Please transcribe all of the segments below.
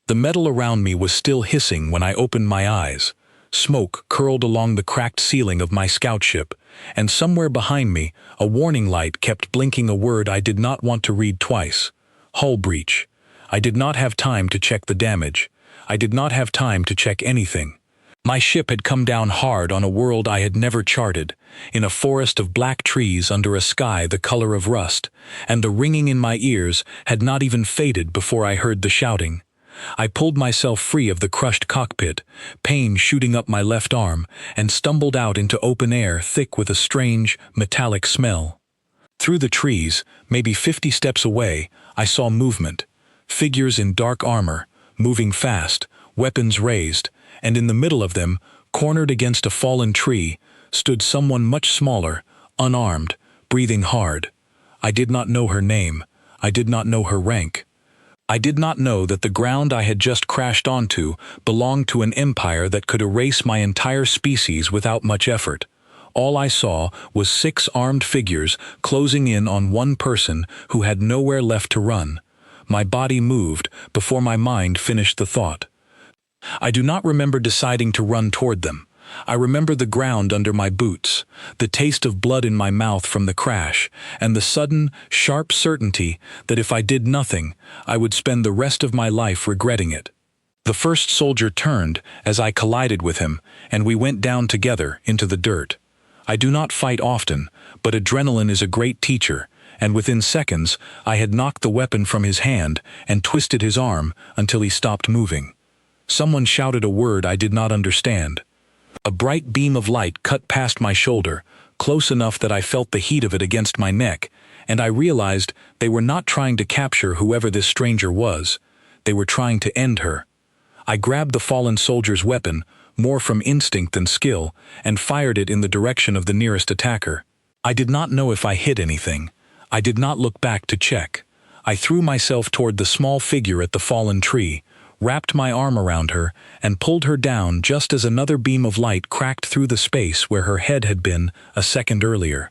The metal around me was still hissing when I opened my eyes. Smoke curled along the cracked ceiling of my scout ship, and somewhere behind me, a warning light kept blinking a word I did not want to read twice. Hull breach. I did not have time to check the damage. I did not have time to check anything. My ship had come down hard on a world I had never charted, in a forest of black trees under a sky the color of rust, and the ringing in my ears had not even faded before I heard the shouting. I pulled myself free of the crushed cockpit, pain shooting up my left arm, and stumbled out into open air thick with a strange, metallic smell. Through the trees, maybe 50 steps away, I saw movement. Figures in dark armor, moving fast, weapons raised, and in the middle of them, cornered against a fallen tree, stood someone much smaller, unarmed, breathing hard. I did not know her name. I did not know her rank. I did not know that the ground I had just crashed onto belonged to an empire that could erase my entire species without much effort. All I saw was 6 armed figures closing in on one person who had nowhere left to run. My body moved before my mind finished the thought. I do not remember deciding to run toward them. I remember the ground under my boots, the taste of blood in my mouth from the crash, and the sudden, sharp certainty that if I did nothing, I would spend the rest of my life regretting it. The first soldier turned as I collided with him, and we went down together into the dirt. I do not fight often, but adrenaline is a great teacher, and within seconds I had knocked the weapon from his hand and twisted his arm until he stopped moving. Someone shouted a word I did not understand. A bright beam of light cut past my shoulder, close enough that I felt the heat of it against my neck, and I realized they were not trying to capture whoever this stranger was. They were trying to end her. I grabbed the fallen soldier's weapon, more from instinct than skill, and fired it in the direction of the nearest attacker. I did not know if I hit anything. I did not look back to check. I threw myself toward the small figure at the fallen tree, wrapped my arm around her, and pulled her down just as another beam of light cracked through the space where her head had been a second earlier.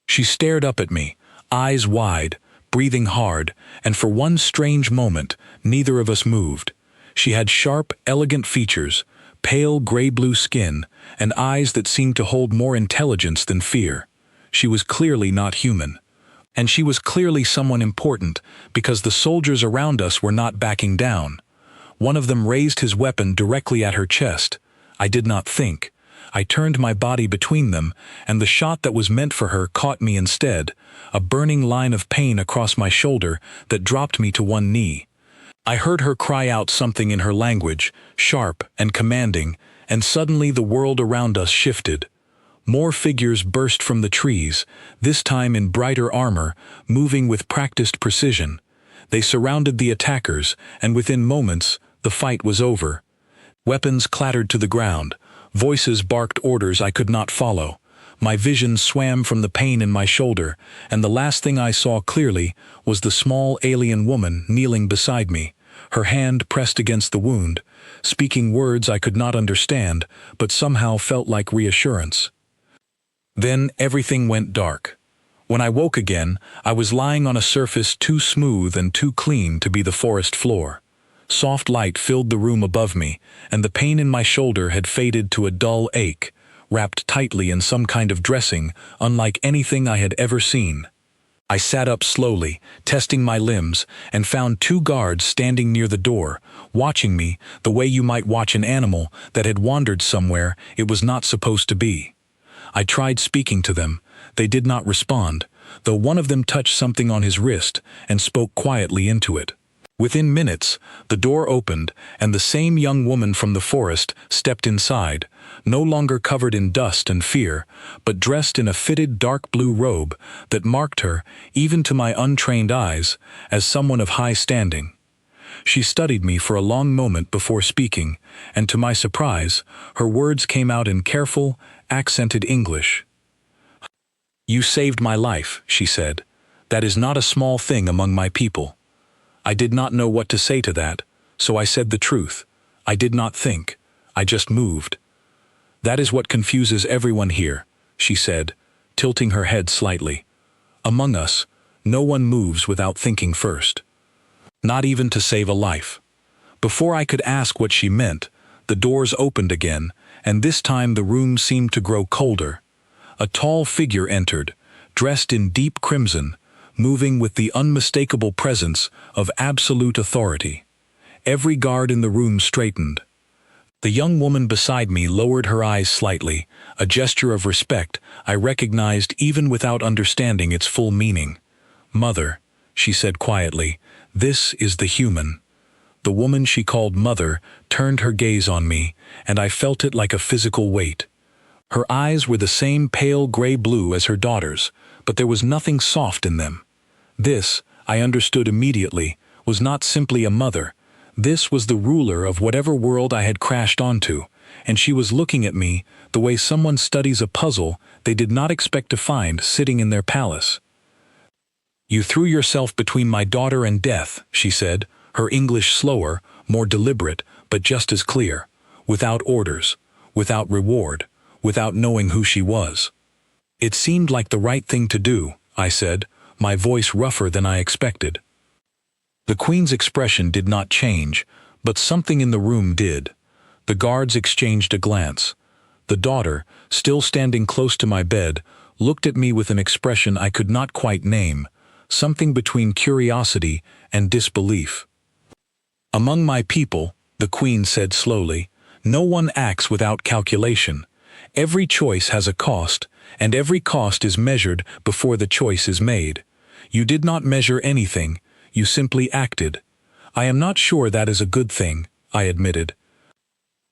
She stared up at me, eyes wide, breathing hard, and for one strange moment, neither of us moved. She had sharp, elegant features, pale gray-blue skin, and eyes that seemed to hold more intelligence than fear. She was clearly not human. And she was clearly someone important, because the soldiers around us were not backing down. One of them raised his weapon directly at her chest. I did not think. I turned my body between them, and the shot that was meant for her caught me instead, a burning line of pain across my shoulder that dropped me to one knee. I heard her cry out something in her language, sharp and commanding, and suddenly the world around us shifted. More figures burst from the trees, this time in brighter armor, moving with practiced precision. They surrounded the attackers, and within moments, the fight was over. Weapons clattered to the ground. Voices barked orders I could not follow. My vision swam from the pain in my shoulder, and the last thing I saw clearly was the small alien woman kneeling beside me, her hand pressed against the wound, speaking words I could not understand, but somehow felt like reassurance. Then everything went dark. When I woke again, I was lying on a surface too smooth and too clean to be the forest floor. Soft light filled the room above me, and the pain in my shoulder had faded to a dull ache, wrapped tightly in some kind of dressing unlike anything I had ever seen. I sat up slowly, testing my limbs, and found 2 guards standing near the door, watching me the way you might watch an animal that had wandered somewhere it was not supposed to be. I tried speaking to them. They did not respond, though one of them touched something on his wrist and spoke quietly into it. Within minutes, the door opened, and the same young woman from the forest stepped inside, no longer covered in dust and fear, but dressed in a fitted dark blue robe that marked her, even to my untrained eyes, as someone of high standing. She studied me for a long moment before speaking, and to my surprise, her words came out in careful, accented English. "You saved my life," she said. "That is not a small thing among my people." I did not know what to say to that, so I said the truth. I did not think. I just moved. "That is what confuses everyone here," she said, tilting her head slightly. "Among us, no one moves without thinking first. Not even to save a life. Before I could ask what she meant, the doors opened again, and this time the room seemed to grow colder. A tall figure entered, dressed in deep crimson, moving with the unmistakable presence of absolute authority. Every guard in the room straightened. The young woman beside me lowered her eyes slightly, a gesture of respect I recognized even without understanding its full meaning. "Mother," she said quietly, "this is the human." The woman she called Mother turned her gaze on me, and I felt it like a physical weight. Her eyes were the same pale gray blue as her daughter's, but there was nothing soft in them. This, I understood immediately, was not simply a mother. This was the ruler of whatever world I had crashed onto, and she was looking at me the way someone studies a puzzle they did not expect to find sitting in their palace. "You threw yourself between my daughter and death," she said, her English slower, more deliberate, but just as clear. "Without orders, without reward, without knowing who she was." "It seemed like the right thing to do," I said, my voice rougher than I expected. The Queen's expression did not change, but something in the room did. The guards exchanged a glance. The daughter, still standing close to my bed, looked at me with an expression I could not quite name, something between curiosity and disbelief. "Among my people," the Queen said slowly, "no one acts without calculation. Every choice has a cost, and every cost is measured before the choice is made. You did not measure anything, you simply acted. I am not sure that is a good thing," I admitted.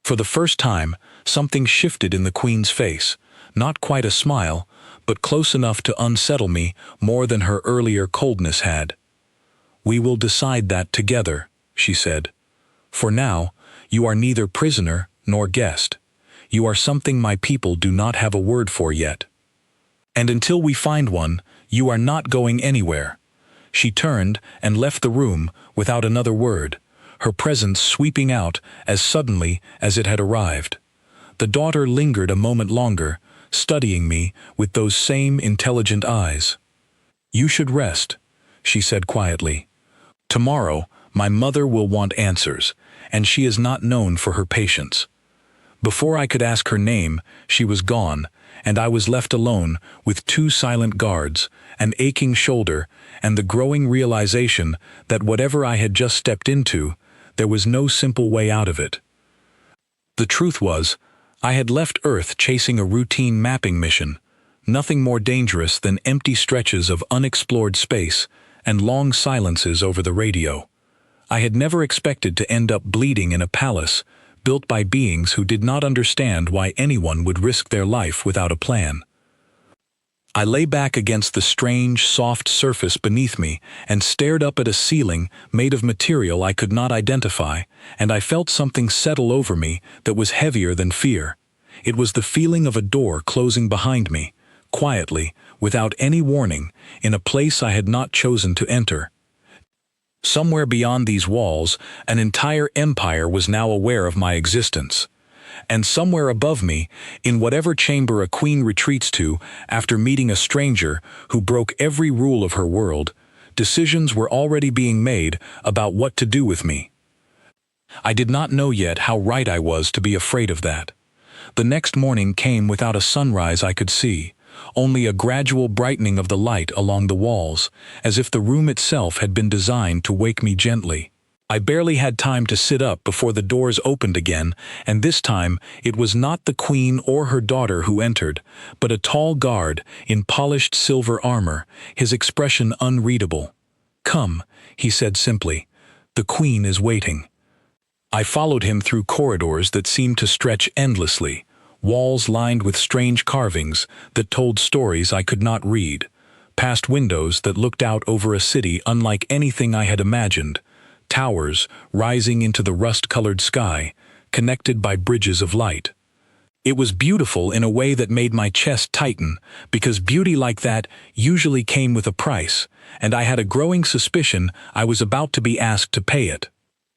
For the first time, something shifted in the Queen's face, not quite a smile, but close enough to unsettle me more than her earlier coldness had. "We will decide that together," she said. "For now, you are neither prisoner nor guest. You are something my people do not have a word for yet. And until we find one, you are not going anywhere." She turned and left the room without another word, her presence sweeping out as suddenly as it had arrived. The daughter lingered a moment longer, studying me with those same intelligent eyes. "You should rest," she said quietly. "Tomorrow, my mother will want answers, and she is not known for her patience." Before I could ask her name, she was gone, and I was left alone with two silent guards, an aching shoulder, and the growing realization that whatever I had just stepped into, there was no simple way out of it. The truth was, I had left Earth chasing a routine mapping mission, nothing more dangerous than empty stretches of unexplored space and long silences over the radio. I had never expected to end up bleeding in a palace built by beings who did not understand why anyone would risk their life without a plan. I lay back against the strange, soft surface beneath me and stared up at a ceiling made of material I could not identify, and I felt something settle over me that was heavier than fear. It was the feeling of a door closing behind me, quietly, without any warning, in a place I had not chosen to enter. Somewhere beyond these walls, an entire empire was now aware of my existence. And somewhere above me, in whatever chamber a queen retreats to after meeting a stranger who broke every rule of her world, decisions were already being made about what to do with me. I did not know yet how right I was to be afraid of that. The next morning came without a sunrise I could see, only a gradual brightening of the light along the walls, as if the room itself had been designed to wake me gently. I barely had time to sit up before the doors opened again, and this time it was not the queen or her daughter who entered, but a tall guard in polished silver armor, his expression unreadable. "Come," he said simply. "The queen is waiting." I followed him through corridors that seemed to stretch endlessly, walls lined with strange carvings that told stories I could not read, past windows that looked out over a city unlike anything I had imagined, towers rising into the rust-colored sky, connected by bridges of light. It was beautiful in a way that made my chest tighten, because beauty like that usually came with a price, and I had a growing suspicion I was about to be asked to pay it.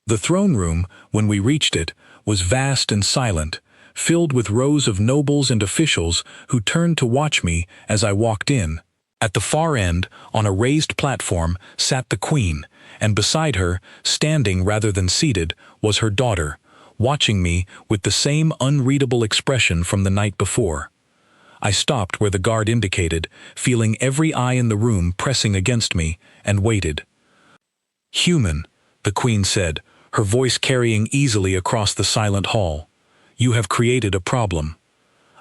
The throne room, when we reached it, was vast and silent, filled with rows of nobles and officials who turned to watch me as I walked in. At the far end, on a raised platform, sat the queen, and beside her, standing rather than seated, was her daughter, watching me with the same unreadable expression from the night before. I stopped where the guard indicated, feeling every eye in the room pressing against me, and waited. "Human," the queen said, her voice carrying easily across the silent hall. "You have created a problem."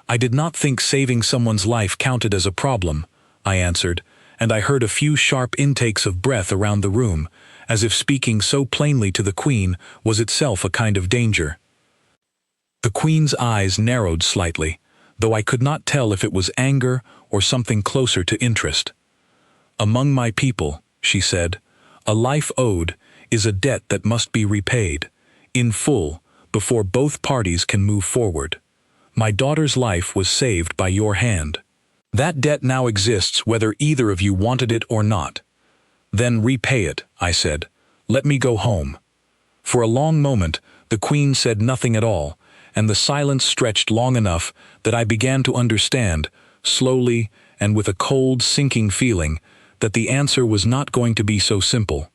"I did not think saving someone's life counted as a problem," I answered, and I heard a few sharp intakes of breath around the room, as if speaking so plainly to the queen was itself a kind of danger. The queen's eyes narrowed slightly, though I could not tell if it was anger or something closer to interest. "Among my people," she said, "a life owed is a debt that must be repaid, in full, before both parties can move forward. My daughter's life was saved by your hand. That debt now exists whether either of you wanted it or not." "Then repay it," I said. "Let me go home." For a long moment, the queen said nothing at all, and the silence stretched long enough that I began to understand, slowly and with a cold, sinking feeling, that the answer was not going to be so simple.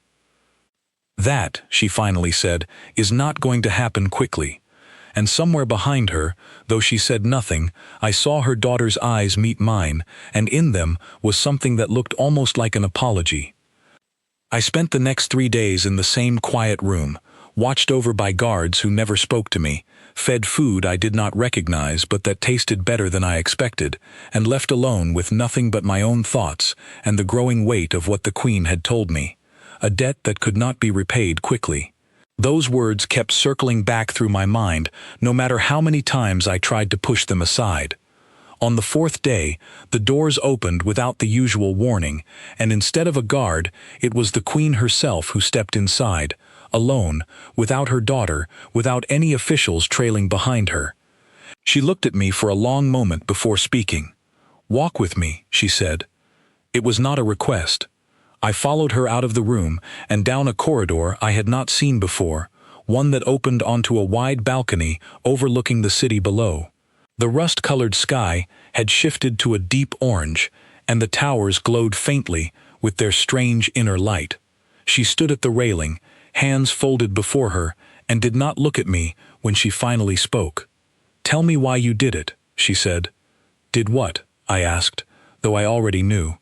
"That," she finally said, "is not going to happen quickly." And somewhere behind her, though she said nothing, I saw her daughter's eyes meet mine, and in them was something that looked almost like an apology. I spent the next 3 days in the same quiet room, watched over by guards who never spoke to me, fed food I did not recognize but that tasted better than I expected, and left alone with nothing but my own thoughts and the growing weight of what the queen had told me. A debt that could not be repaid quickly. Those words kept circling back through my mind, no matter how many times I tried to push them aside. On the 4th day, the doors opened without the usual warning, and instead of a guard, it was the queen herself who stepped inside, alone, without her daughter, without any officials trailing behind her. She looked at me for a long moment before speaking. "Walk with me," she said. It was not a request. I followed her out of the room and down a corridor I had not seen before, one that opened onto a wide balcony overlooking the city below. The rust-colored sky had shifted to a deep orange, and the towers glowed faintly with their strange inner light. She stood at the railing, hands folded before her, and did not look at me when she finally spoke. "Tell me why you did it," she said. "Did what?" I asked, though I already knew.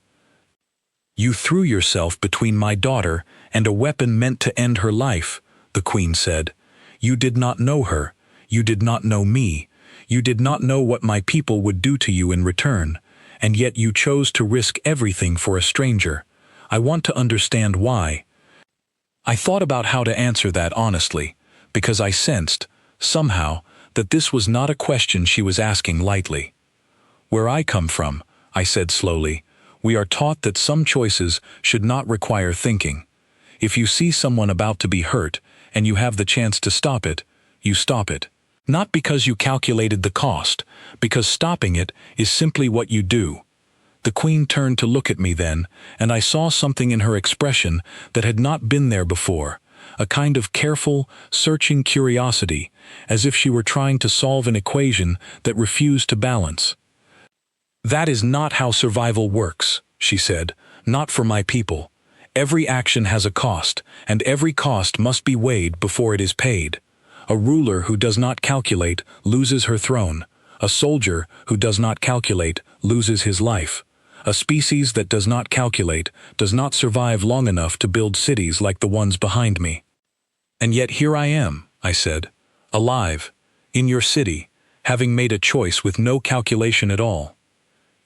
"You threw yourself between my daughter and a weapon meant to end her life," the queen said. "You did not know her. You did not know me. You did not know what my people would do to you in return, and yet you chose to risk everything for a stranger. I want to understand why." I thought about how to answer that honestly, because I sensed, somehow, that this was not a question she was asking lightly. "Where I come from," I said slowly, "we are taught that some choices should not require thinking. If you see someone about to be hurt, and you have the chance to stop it, you stop it. Not because you calculated the cost, because stopping it is simply what you do." The queen turned to look at me then, and I saw something in her expression that had not been there before, a kind of careful, searching curiosity, as if she were trying to solve an equation that refused to balance. "That is not how survival works," she said, "not for my people. Every action has a cost, and every cost must be weighed before it is paid. A ruler who does not calculate loses her throne. A soldier who does not calculate loses his life. A species that does not calculate does not survive long enough to build cities like the ones behind me." "And yet here I am," I said, "alive, in your city, having made a choice with no calculation at all."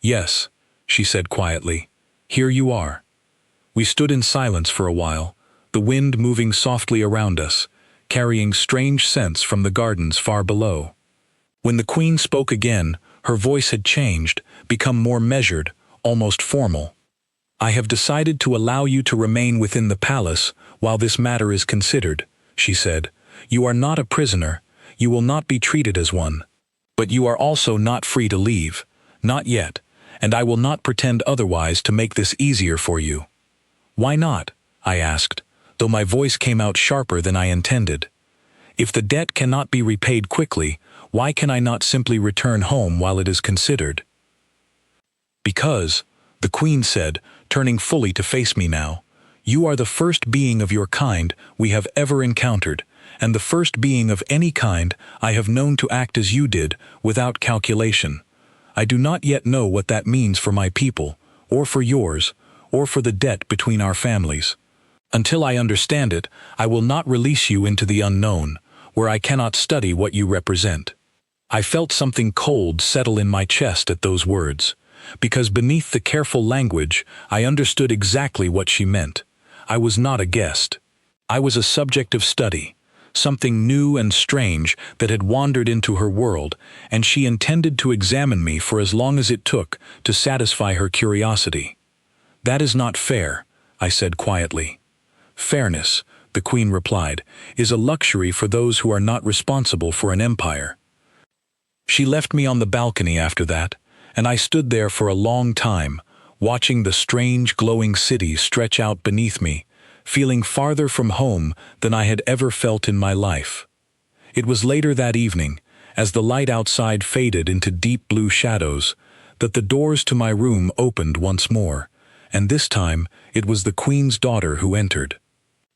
"Yes," she said quietly, "here you are." We stood in silence for a while, the wind moving softly around us, carrying strange scents from the gardens far below. When the queen spoke again, her voice had changed, become more measured, almost formal. "I have decided to allow you to remain within the palace while this matter is considered," she said. "You are not a prisoner, you will not be treated as one. But you are also not free to leave, not yet, and I will not pretend otherwise to make this easier for you." "Why not?" I asked, though my voice came out sharper than I intended. "If the debt cannot be repaid quickly, why can I not simply return home while it is considered?" "Because," The queen said, turning fully to face me now. "You are the first being of your kind we have ever encountered, and the first being of any kind I have known to act as you did, without calculation. I do not yet know what that means for my people, or for yours, or for the debt between our families. Until I understand it, I will not release you into the unknown, where I cannot study what you represent." I felt something cold settle in my chest at those words, because beneath the careful language I understood exactly what she meant. I was not a guest. I was a subject of study, something new and strange that had wandered into her world, and she intended to examine me for as long as it took to satisfy her curiosity. "That is not fair," I said quietly. "Fairness," the queen replied, "is a luxury for those who are not responsible for an empire." She left me on the balcony after that, and I stood there for a long time, watching the strange glowing city stretch out beneath me, feeling farther from home than I had ever felt in my life. It was later that evening, as the light outside faded into deep blue shadows, that the doors to my room opened once more, and this time it was the queen's daughter who entered.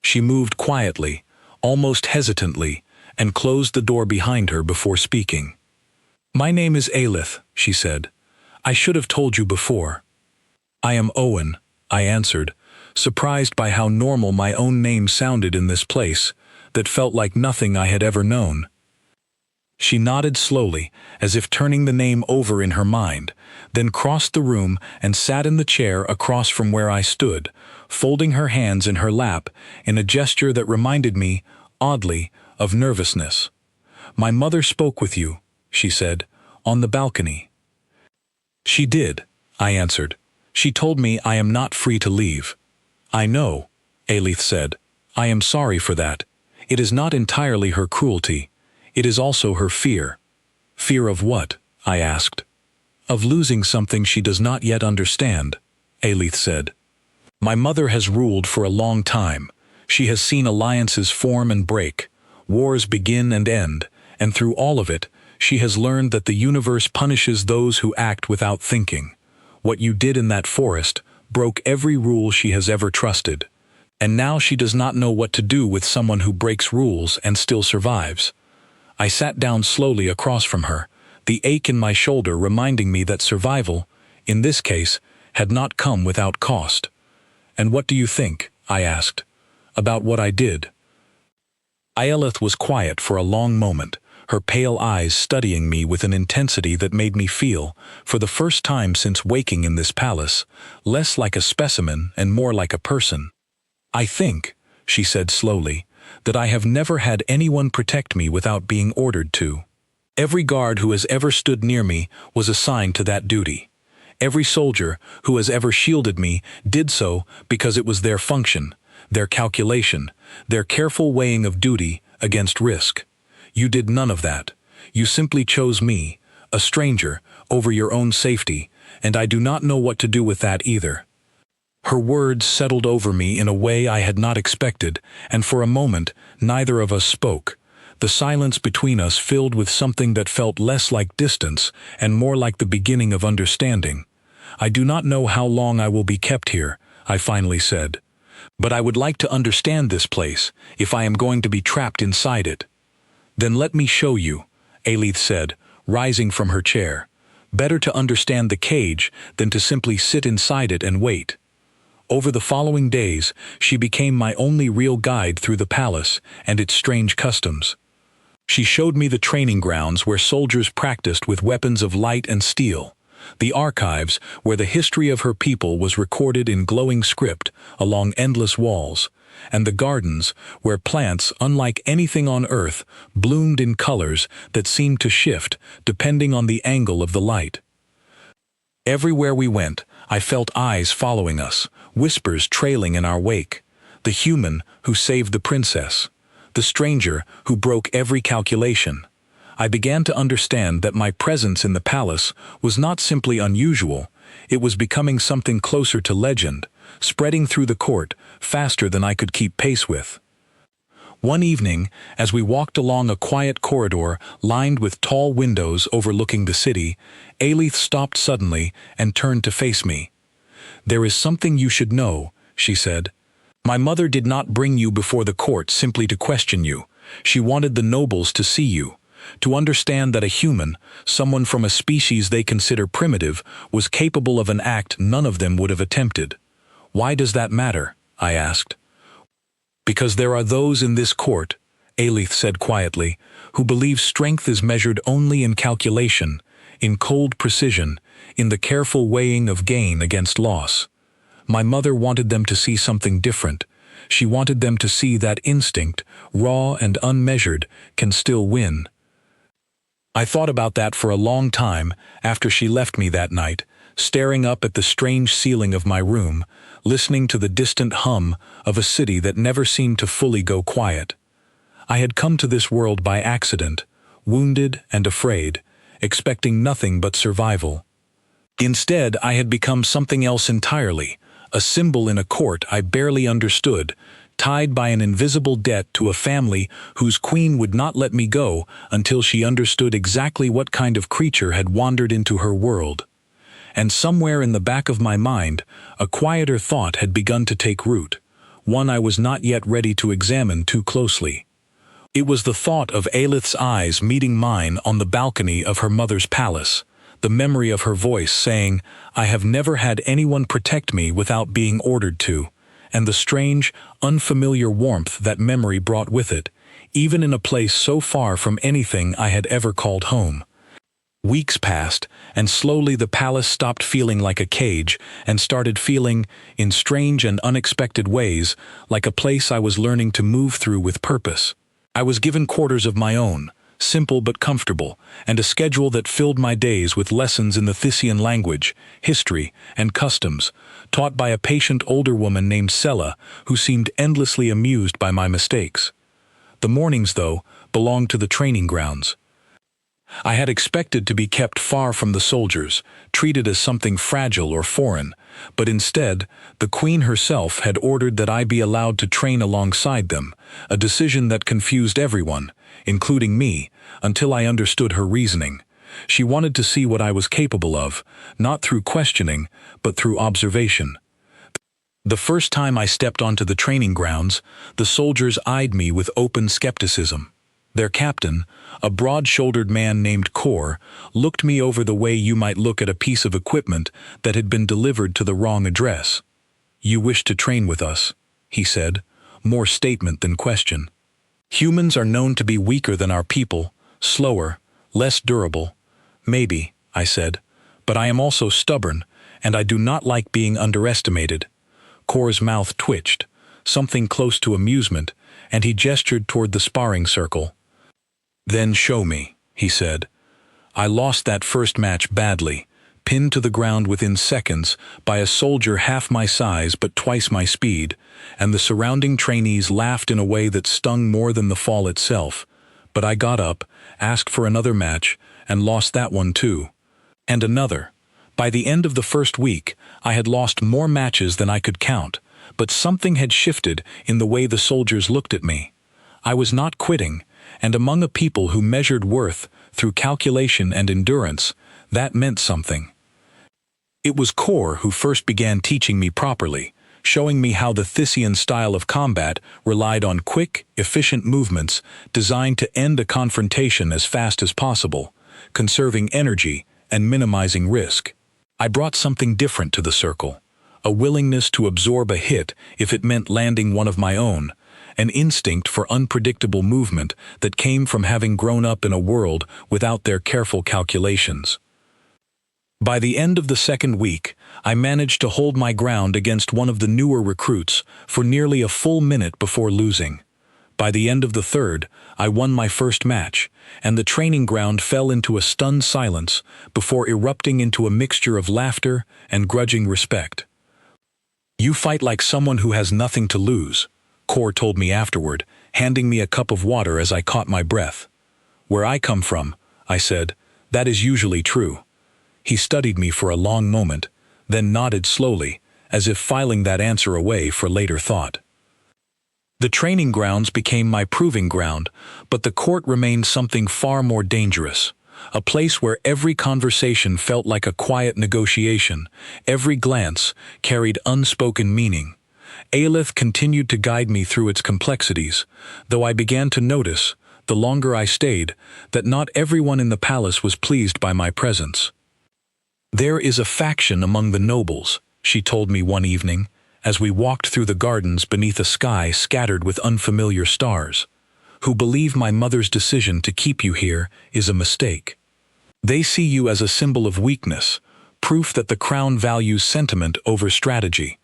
She moved quietly, almost hesitantly, and closed the door behind her before speaking. "My name is Aelith," she said. "I should have told you before." "I am Owen," I answered, surprised by how normal my own name sounded in this place, that felt like nothing I had ever known. She nodded slowly, as if turning the name over in her mind, then crossed the room and sat in the chair across from where I stood, folding her hands in her lap in a gesture that reminded me, oddly, of nervousness. "My mother spoke with you," she said, "on the balcony." "She did," I answered. "She told me I am not free to leave." "I know," Aelith said. "I am sorry for that. It is not entirely her cruelty. It is also her fear." "Fear of what?" I asked. "Of losing something she does not yet understand," Aelith said. "My mother has ruled for a long time. She has seen alliances form and break, wars begin and end, and through all of it, she has learned that the universe punishes those who act without thinking. What you did in that forest broke every rule she has ever trusted, and now she does not know what to do with someone who breaks rules and still survives." I sat down slowly across from her, the ache in my shoulder reminding me that survival, in this case, had not come without cost. "And what do you think?" I asked. "About what I did?" Aelith was quiet for a long moment, her pale eyes studying me with an intensity that made me feel, for the first time since waking in this palace, less like a specimen and more like a person. "I think," she said slowly, "that I have never had anyone protect me without being ordered to. Every guard who has ever stood near me was assigned to that duty. Every soldier who has ever shielded me did so because it was their function, their calculation, their careful weighing of duty against risk. You did none of that. You simply chose me, a stranger, over your own safety, and I do not know what to do with that either." Her words settled over me in a way I had not expected, and for a moment neither of us spoke, the silence between us filled with something that felt less like distance and more like the beginning of understanding. "I do not know how long I will be kept here," I finally said. "But I would like to understand this place, if I am going to be trapped inside it." "Then let me show you," Aelith said, rising from her chair. "Better to understand the cage than to simply sit inside it and wait." Over the following days, she became my only real guide through the palace and its strange customs. She showed me the training grounds where soldiers practiced with weapons of light and steel, the archives where the history of her people was recorded in glowing script along endless walls, and the gardens where plants, unlike anything on Earth, bloomed in colors that seemed to shift depending on the angle of the light. Everywhere we went, I felt eyes following us, whispers trailing in our wake. The human who saved the princess, the stranger who broke every calculation. I began to understand that my presence in the palace was not simply unusual, it was becoming something closer to legend, spreading through the court faster than I could keep pace with. One evening, as we walked along a quiet corridor lined with tall windows overlooking the city, Aelith stopped suddenly and turned to face me. "There is something you should know," she said. "My mother did not bring you before the court simply to question you. She wanted the nobles to see you, to understand that a human, someone from a species they consider primitive, was capable of an act none of them would have attempted." "Why does that matter?" I asked. "Because there are those in this court," Alith said quietly, "who believe strength is measured only in calculation, in cold precision, in the careful weighing of gain against loss. My mother wanted them to see something different. She wanted them to see that instinct, raw and unmeasured, can still win." I thought about that for a long time after she left me that night, staring up at the strange ceiling of my room, listening to the distant hum of a city that never seemed to fully go quiet. I had come to this world by accident, wounded and afraid, expecting nothing but survival. Instead, I had become something else entirely, a symbol in a court I barely understood, tied by an invisible debt to a family whose queen would not let me go until she understood exactly what kind of creature had wandered into her world. And somewhere in the back of my mind, a quieter thought had begun to take root, one I was not yet ready to examine too closely. It was the thought of Alith's eyes meeting mine on the balcony of her mother's palace, the memory of her voice saying, "I have never had anyone protect me without being ordered to," and the strange, unfamiliar warmth that memory brought with it, even in a place so far from anything I had ever called home. Weeks passed, and slowly the palace stopped feeling like a cage and started feeling, in strange and unexpected ways, like a place I was learning to move through with purpose. I was given quarters of my own, simple but comfortable, and a schedule that filled my days with lessons in the Thisian language, history, and customs, taught by a patient older woman named Sella, who seemed endlessly amused by my mistakes. The mornings, though, belonged to the training grounds. I had expected to be kept far from the soldiers, treated as something fragile or foreign, but instead, the queen herself had ordered that I be allowed to train alongside them, a decision that confused everyone, including me, until I understood her reasoning. She wanted to see what I was capable of, not through questioning, but through observation. The first time I stepped onto the training grounds, the soldiers eyed me with open skepticism. Their captain, a broad-shouldered man named Kor, looked me over the way you might look at a piece of equipment that had been delivered to the wrong address. "You wish to train with us," he said, more statement than question. "Humans are known to be weaker than our people, slower, less durable." "Maybe," I said, "but I am also stubborn, and I do not like being underestimated." Kor's mouth twitched, something close to amusement, and he gestured toward the sparring circle. "Then show me," he said. I lost that first match badly, pinned to the ground within seconds by a soldier half my size but twice my speed, and the surrounding trainees laughed in a way that stung more than the fall itself. But I got up, asked for another match, and lost that one too. And another. By the end of the first week, I had lost more matches than I could count, but something had shifted in the way the soldiers looked at me. I was not quitting, and among a people who measured worth through calculation and endurance, that meant something. It was Kor who first began teaching me properly, showing me how the Thisian style of combat relied on quick, efficient movements designed to end a confrontation as fast as possible, conserving energy and minimizing risk. I brought something different to the circle, a willingness to absorb a hit if it meant landing one of my own, an instinct for unpredictable movement that came from having grown up in a world without their careful calculations. By the end of the second week, I managed to hold my ground against one of the newer recruits for nearly a full minute before losing. By the end of the third, I won my first match, and the training ground fell into a stunned silence before erupting into a mixture of laughter and grudging respect. "You fight like someone who has nothing to lose," Kor told me afterward, handing me a cup of water as I caught my breath. "Where I come from," I said, "that is usually true." He studied me for a long moment, then nodded slowly, as if filing that answer away for later thought. The training grounds became my proving ground, but the court remained something far more dangerous, a place where every conversation felt like a quiet negotiation, every glance carried unspoken meaning. Aelith continued to guide me through its complexities, though I began to notice, the longer I stayed, that not everyone in the palace was pleased by my presence. "There is a faction among the nobles," she told me one evening, as we walked through the gardens beneath a sky scattered with unfamiliar stars, "who believe my mother's decision to keep you here is a mistake. They see you as a symbol of weakness, proof that the crown values sentiment over strategy."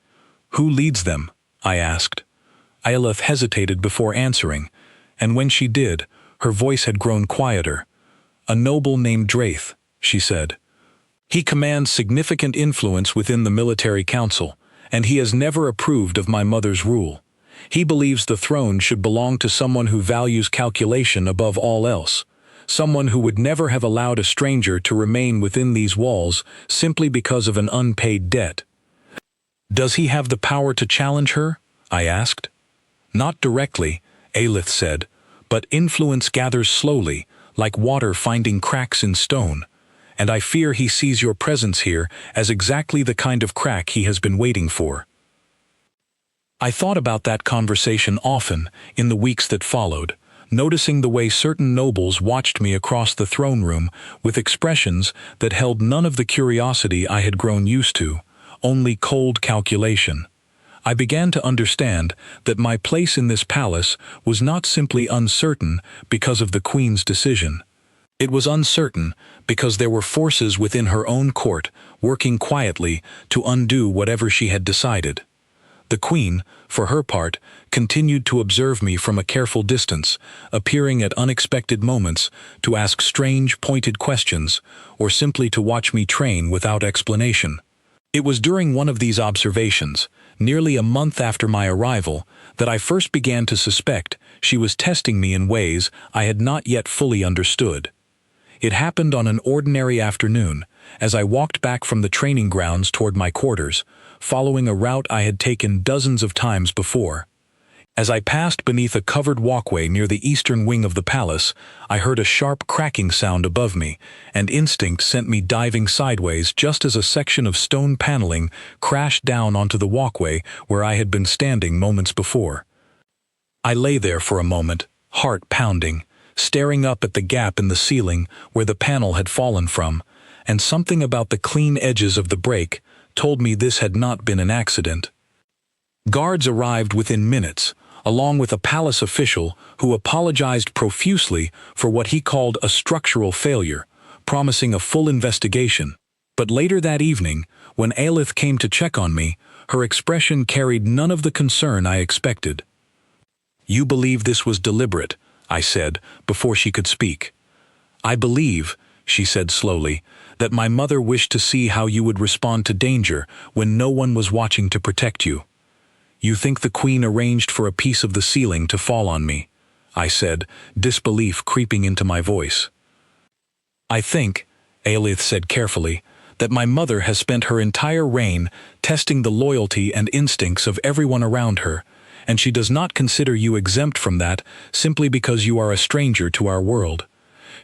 "Who leads them?" I asked. Aelith hesitated before answering, and when she did, her voice had grown quieter. "A noble named Draith," she said. "He commands significant influence within the military council, and he has never approved of my mother's rule. He believes the throne should belong to someone who values calculation above all else, someone who would never have allowed a stranger to remain within these walls simply because of an unpaid debt." "Does he have the power to challenge her?" I asked. "Not directly," Aelith said, "but influence gathers slowly, like water finding cracks in stone, and I fear he sees your presence here as exactly the kind of crack he has been waiting for." I thought about that conversation often in the weeks that followed, noticing the way certain nobles watched me across the throne room with expressions that held none of the curiosity I had grown used to, only cold calculation. I began to understand that my place in this palace was not simply uncertain because of the Queen's decision. It was uncertain because there were forces within her own court working quietly to undo whatever she had decided. The Queen, for her part, continued to observe me from a careful distance, appearing at unexpected moments to ask strange, pointed questions, or simply to watch me train without explanation. It was during one of these observations, nearly a month after my arrival, that I first began to suspect she was testing me in ways I had not yet fully understood. It happened on an ordinary afternoon, as I walked back from the training grounds toward my quarters, following a route I had taken dozens of times before. As I passed beneath a covered walkway near the eastern wing of the palace, I heard a sharp cracking sound above me, and instinct sent me diving sideways just as a section of stone paneling crashed down onto the walkway where I had been standing moments before. I lay there for a moment, heart pounding, staring up at the gap in the ceiling where the panel had fallen from, and something about the clean edges of the break told me this had not been an accident. Guards arrived within minutes, along with a palace official who apologized profusely for what he called a structural failure, promising a full investigation. But later that evening, when Aelith came to check on me, her expression carried none of the concern I expected. "You believe this was deliberate," I said, before she could speak. "I believe," she said slowly, "that my mother wished to see how you would respond to danger when no one was watching to protect you." "You think the Queen arranged for a piece of the ceiling to fall on me?" I said, disbelief creeping into my voice. "I think," Aelith said carefully, "that my mother has spent her entire reign testing the loyalty and instincts of everyone around her, and she does not consider you exempt from that simply because you are a stranger to our world.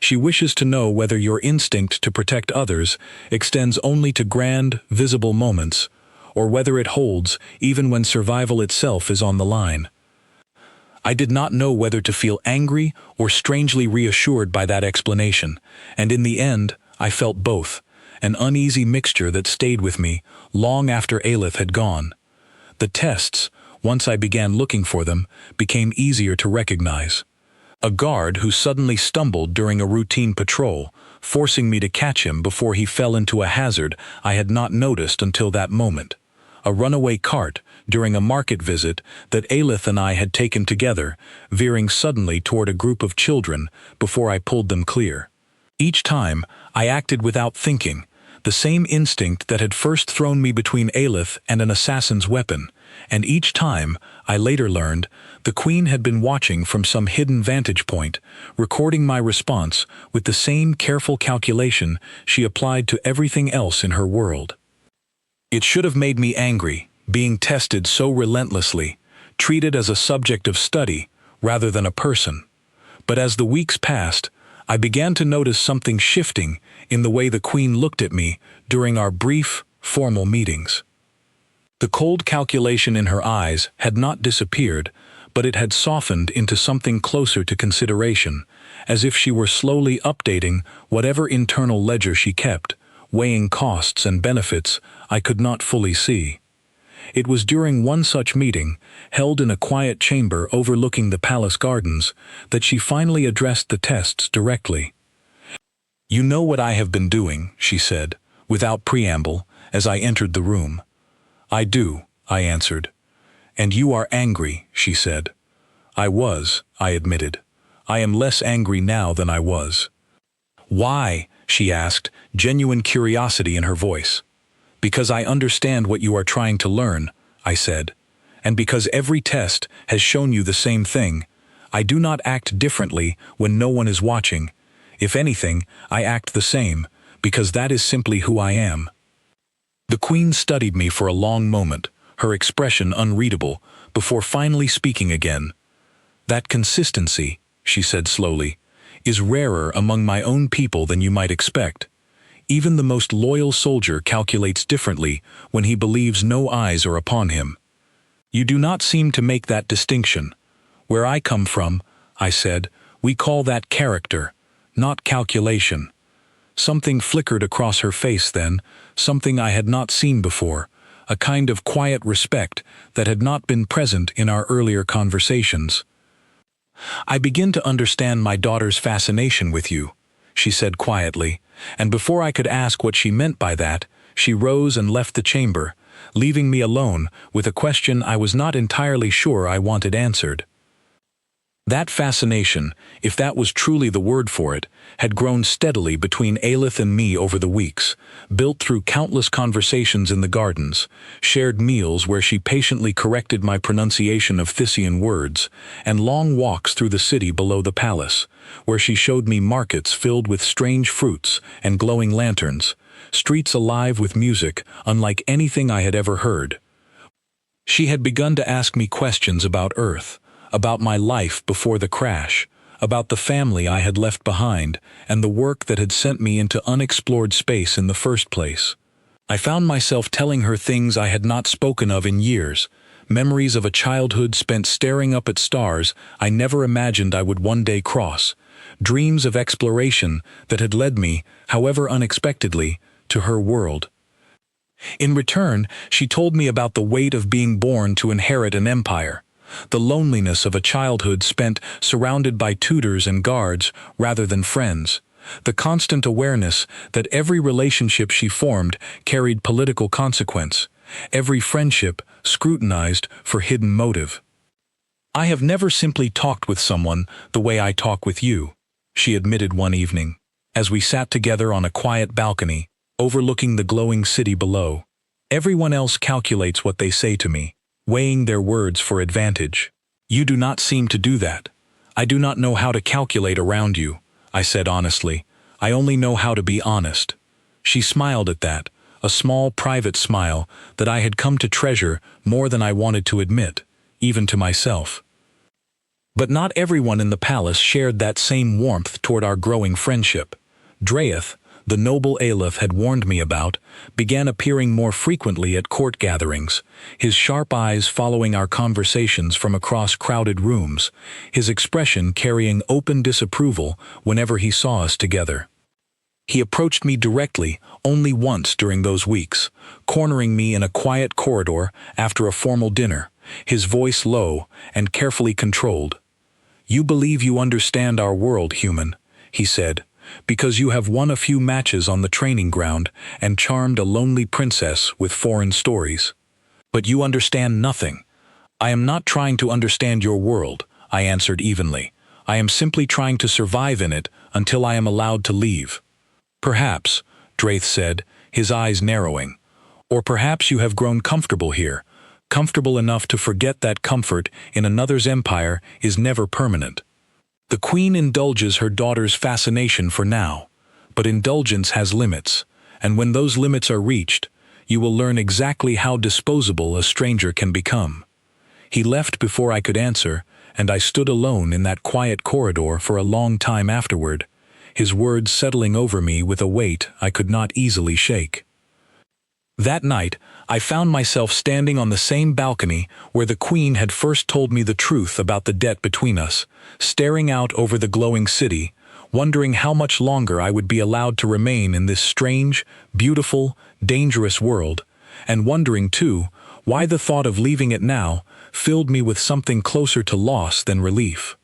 She wishes to know whether your instinct to protect others extends only to grand, visible moments, or whether it holds even when survival itself is on the line." I did not know whether to feel angry or strangely reassured by that explanation, and in the end I felt both, an uneasy mixture that stayed with me long after Aelith had gone. The tests, once I began looking for them, became easier to recognize. A guard who suddenly stumbled during a routine patrol, forcing me to catch him before he fell into a hazard I had not noticed until that moment. A runaway cart during a market visit that Aelith and I had taken together, veering suddenly toward a group of children before I pulled them clear. Each time, I acted without thinking, the same instinct that had first thrown me between Aelith and an assassin's weapon, and each time, I later learned, the Queen had been watching from some hidden vantage point, recording my response with the same careful calculation she applied to everything else in her world. It should have made me angry, being tested so relentlessly, treated as a subject of study rather than a person. But as the weeks passed, I began to notice something shifting in the way the Queen looked at me during our brief, formal meetings. The cold calculation in her eyes had not disappeared, but it had softened into something closer to consideration, as if she were slowly updating whatever internal ledger she kept, weighing costs and benefits I could not fully see. It was during one such meeting, held in a quiet chamber overlooking the palace gardens, that she finally addressed the tests directly. "You know what I have been doing," she said, without preamble, as I entered the room. "I do," I answered. "And you are angry," she said. "I was," I admitted. "I am less angry now than I was." "Why?" she asked, genuine curiosity in her voice. "Because I understand what you are trying to learn," I said. "And because every test has shown you the same thing. I do not act differently when no one is watching. If anything, I act the same, because that is simply who I am." The Queen studied me for a long moment, her expression unreadable, before finally speaking again. "That consistency," she said slowly, "is rarer among my own people than you might expect. Even the most loyal soldier calculates differently when he believes no eyes are upon him. You do not seem to make that distinction. Where I come from," I said, "we call that character, not calculation." Something flickered across her face then, something I had not seen before, a kind of quiet respect that had not been present in our earlier conversations. "I begin to understand my daughter's fascination with you," she said quietly, and before I could ask what she meant by that, she rose and left the chamber, leaving me alone with a question I was not entirely sure I wanted answered. That fascination, if that was truly the word for it, had grown steadily between Aelith and me over the weeks, built through countless conversations in the gardens, shared meals where she patiently corrected my pronunciation of Thisian words, and long walks through the city below the palace, where she showed me markets filled with strange fruits and glowing lanterns, streets alive with music unlike anything I had ever heard. She had begun to ask me questions about Earth, about my life before the crash, about the family I had left behind, and the work that had sent me into unexplored space in the first place. I found myself telling her things I had not spoken of in years, memories of a childhood spent staring up at stars I never imagined I would one day cross, dreams of exploration that had led me, however unexpectedly, to her world. In return, she told me about the weight of being born to inherit an empire, the loneliness of a childhood spent surrounded by tutors and guards rather than friends, the constant awareness that every relationship she formed carried political consequence, every friendship scrutinized for hidden motive. "I have never simply talked with someone the way I talk with you," she admitted one evening, as we sat together on a quiet balcony, overlooking the glowing city below. "Everyone else calculates what they say to me, weighing their words for advantage. You do not seem to do that. I do not know how to calculate around you," I said honestly. "I only know how to be honest." She smiled at that, a small private smile that I had come to treasure more than I wanted to admit, even to myself. But not everyone in the palace shared that same warmth toward our growing friendship. Draeth, the noble Aelith had warned me about, began appearing more frequently at court gatherings, his sharp eyes following our conversations from across crowded rooms, his expression carrying open disapproval whenever he saw us together. He approached me directly only once during those weeks, cornering me in a quiet corridor after a formal dinner, his voice low and carefully controlled. "You believe you understand our world, human," he said, "because you have won a few matches on the training ground and charmed a lonely princess with foreign stories. But you understand nothing. I am not trying to understand your world," I answered evenly. "I am simply trying to survive in it until I am allowed to leave." "Perhaps," Draeth said, his eyes narrowing. "Or perhaps you have grown comfortable here, comfortable enough to forget that comfort in another's empire is never permanent. The Queen indulges her daughter's fascination for now, but indulgence has limits, and when those limits are reached, you will learn exactly how disposable a stranger can become." He left before I could answer, and I stood alone in that quiet corridor for a long time afterward, his words settling over me with a weight I could not easily shake. That night, I found myself standing on the same balcony where the Queen had first told me the truth about the debt between us, staring out over the glowing city, wondering how much longer I would be allowed to remain in this strange, beautiful, dangerous world, and wondering, too, why the thought of leaving it now filled me with something closer to loss than relief.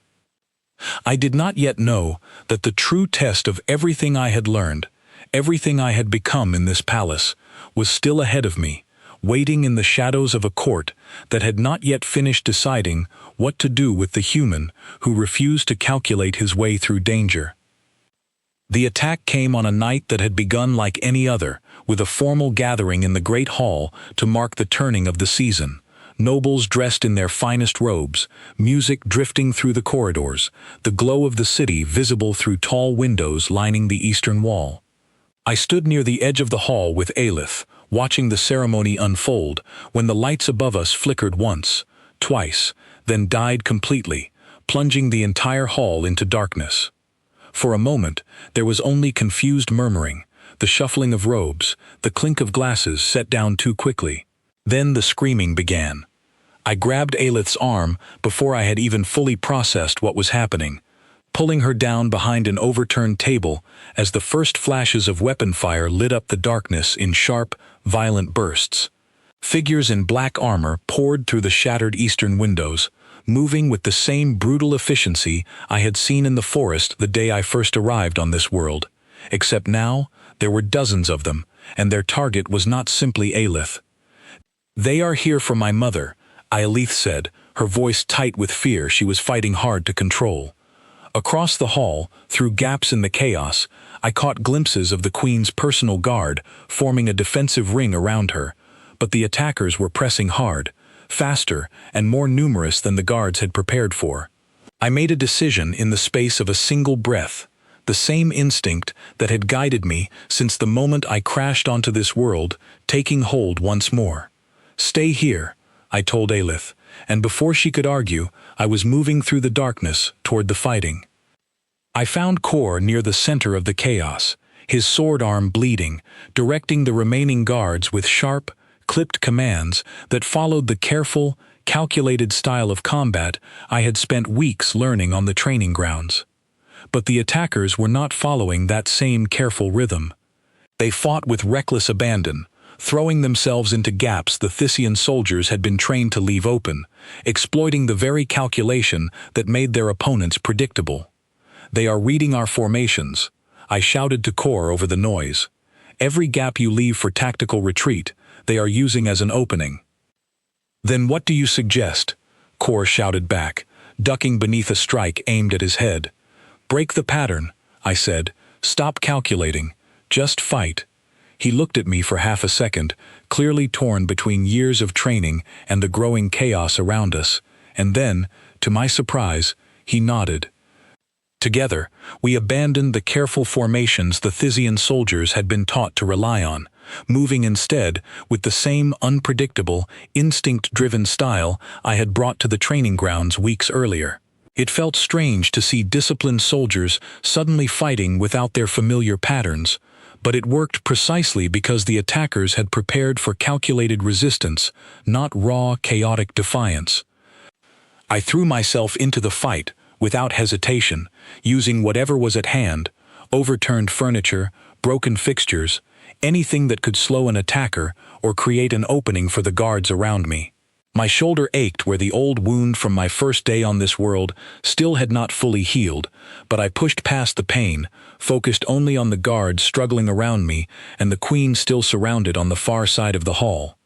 I did not yet know that the true test of everything I had learned, everything I had become in this palace, was still ahead of me, waiting in the shadows of a court that had not yet finished deciding what to do with the human who refused to calculate his way through danger. The attack came on a night that had begun like any other, with a formal gathering in the great hall to mark the turning of the season. Nobles dressed in their finest robes, music drifting through the corridors, the glow of the city visible through tall windows lining the eastern wall. I stood near the edge of the hall with Aelith, watching the ceremony unfold, when the lights above us flickered once, twice, then died completely, plunging the entire hall into darkness. For a moment, there was only confused murmuring, the shuffling of robes, the clink of glasses set down too quickly. Then the screaming began. I grabbed Aelith's arm before I had even fully processed what was happening, pulling her down behind an overturned table as the first flashes of weapon fire lit up the darkness in sharp, violent bursts. Figures in black armor poured through the shattered eastern windows, moving with the same brutal efficiency I had seen in the forest the day I first arrived on this world, except now there were dozens of them, and their target was not simply Aelith. "They are here for my mother," Aelith said, her voice tight with fear she was fighting hard to control. Across the hall, through gaps in the chaos, I caught glimpses of the Queen's personal guard forming a defensive ring around her, but the attackers were pressing hard, faster and more numerous than the guards had prepared for. I made a decision in the space of a single breath, the same instinct that had guided me since the moment I crashed onto this world, taking hold once more. "Stay here," I told Aelith, and before she could argue, I was moving through the darkness toward the fighting. I found Kor near the center of the chaos, his sword arm bleeding, directing the remaining guards with sharp, clipped commands that followed the careful, calculated style of combat I had spent weeks learning on the training grounds. But the attackers were not following that same careful rhythm. They fought with reckless abandon, throwing themselves into gaps the Thyssian soldiers had been trained to leave open, exploiting the very calculation that made their opponents predictable. "They are reading our formations," I shouted to Kor over the noise. "Every gap you leave for tactical retreat, they are using as an opening." "Then what do you suggest?" Kor shouted back, ducking beneath a strike aimed at his head. "Break the pattern," I said. "Stop calculating. Just fight." He looked at me for half a second, clearly torn between years of training and the growing chaos around us, and then, to my surprise, he nodded. Together, we abandoned the careful formations the Thyssian soldiers had been taught to rely on, moving instead with the same unpredictable, instinct-driven style I had brought to the training grounds weeks earlier. It felt strange to see disciplined soldiers suddenly fighting without their familiar patterns, but it worked precisely because the attackers had prepared for calculated resistance, not raw, chaotic defiance. I threw myself into the fight, without hesitation, using whatever was at hand, overturned furniture, broken fixtures, anything that could slow an attacker or create an opening for the guards around me. My shoulder ached where the old wound from my first day on this world still had not fully healed, but I pushed past the pain, focused only on the guards struggling around me and the Queen still surrounded on the far side of the hall.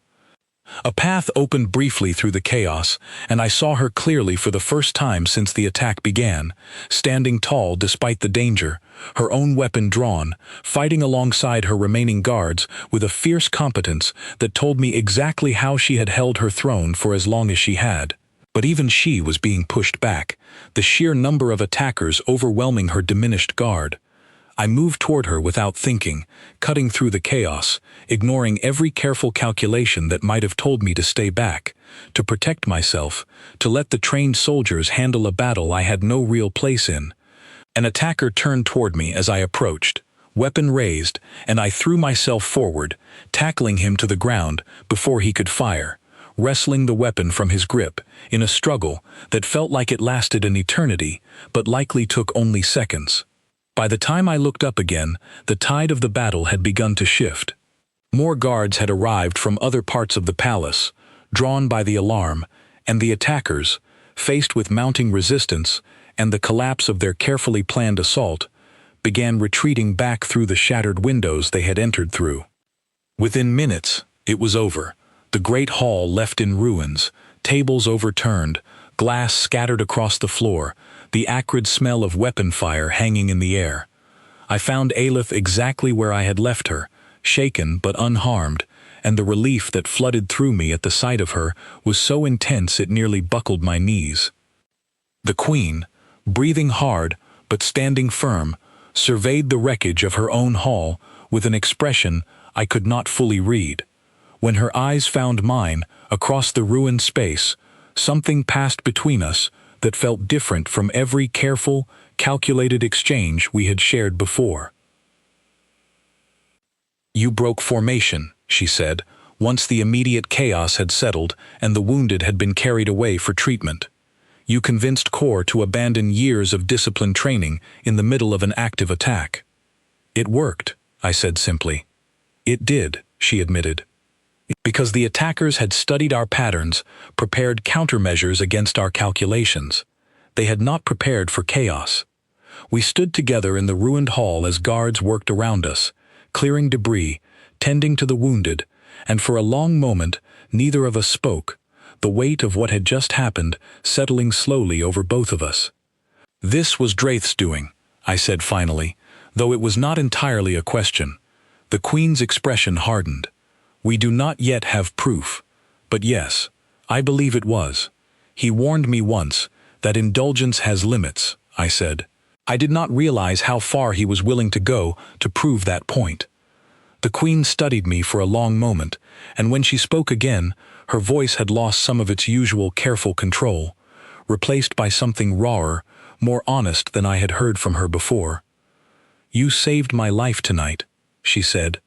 A path opened briefly through the chaos, and I saw her clearly for the first time since the attack began, standing tall despite the danger, her own weapon drawn, fighting alongside her remaining guards with a fierce competence that told me exactly how she had held her throne for as long as she had. But even she was being pushed back, the sheer number of attackers overwhelming her diminished guard. I moved toward her without thinking, cutting through the chaos, ignoring every careful calculation that might have told me to stay back, to protect myself, to let the trained soldiers handle a battle I had no real place in. An attacker turned toward me as I approached, weapon raised, and I threw myself forward, tackling him to the ground before he could fire, wresting the weapon from his grip in a struggle that felt like it lasted an eternity, but likely took only seconds. By the time I looked up again, the tide of the battle had begun to shift. More guards had arrived from other parts of the palace, drawn by the alarm, and the attackers, faced with mounting resistance and the collapse of their carefully planned assault, began retreating back through the shattered windows they had entered through. Within minutes, it was over. The great hall left in ruins, tables overturned, glass scattered across the floor, the acrid smell of weapon fire hanging in the air. I found Aleph exactly where I had left her, shaken but unharmed, and the relief that flooded through me at the sight of her was so intense it nearly buckled my knees. The queen, breathing hard but standing firm, surveyed the wreckage of her own hall with an expression I could not fully read. When her eyes found mine, across the ruined space, something passed between us that felt different from every careful, calculated exchange we had shared before. "You broke formation," she said, once the immediate chaos had settled and the wounded had been carried away for treatment. "You convinced Core to abandon years of disciplined training in the middle of an active attack." "It worked," I said simply. "It did," she admitted. "Because the attackers had studied our patterns, prepared countermeasures against our calculations. They had not prepared for chaos. We stood together in the ruined hall as guards worked around us, clearing debris, tending to the wounded, and for a long moment neither of us spoke, the weight of what had just happened settling slowly over both of us. "This was Draith's doing," I said finally, though it was not entirely a question. The Queen's expression hardened. "We do not yet have proof, but yes, I believe it was. He warned me once that indulgence has limits," I said. I did not realize how far he was willing to go to prove that point. The Queen studied me for a long moment, and when she spoke again, her voice had lost some of its usual careful control, replaced by something rawer, more honest than I had heard from her before. "You saved my life tonight," she said.